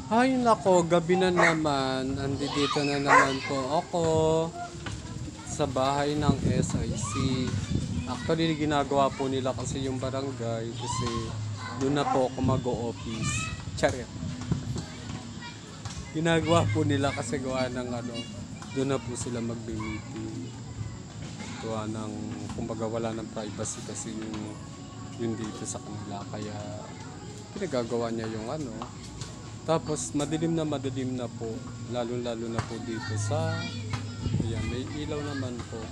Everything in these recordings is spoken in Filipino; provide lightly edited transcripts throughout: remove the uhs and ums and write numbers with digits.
Ay nako, gabi na naman. Andito na naman po ako sa bahay ng SIC. Actually, ginagawa po nila kasi yung barangay kasi doon na po ako mag-o-office. Charet. Ginagawa po nila kasi gawa ng doon na po sila mag-meeting. Gawa ng, kumbaga wala ng privacy kasi yung dito sa kanila. Kaya pinagagawa niya yung Tapos madilim na po, lalo na po dito sa, ayan, may ilaw naman po.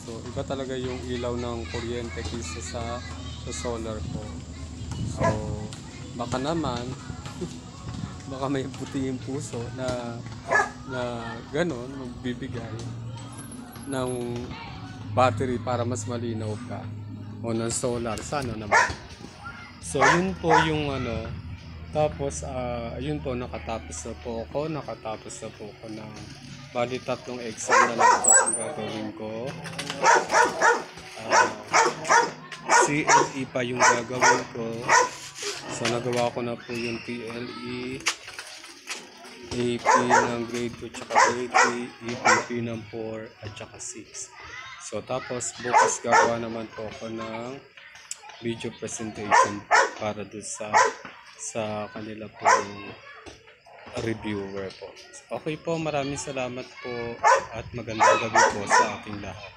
So iba talaga yung ilaw ng kuryente kaysa sa solar po. So baka naman, baka may puti yung puso na ganon, magbibigay ng battery para mas malinaw pa. O ng solar, sana naman. So yun po yung tapos, ayun po, nakatapos na po ako ng, bali 3 exam na lang po ang gagawin ko. CLE pa yung gagawin ko. So, nagawa ko na po yung TLE, AP ng grade 2 tsaka grade 3, EPP ng 4 at tsaka 6. So, tapos, bukas gagawa naman po ako ng video presentation para doon sa kanila po reviewer po. Okay po, maraming salamat po at magandang gabi po sa ating lahat.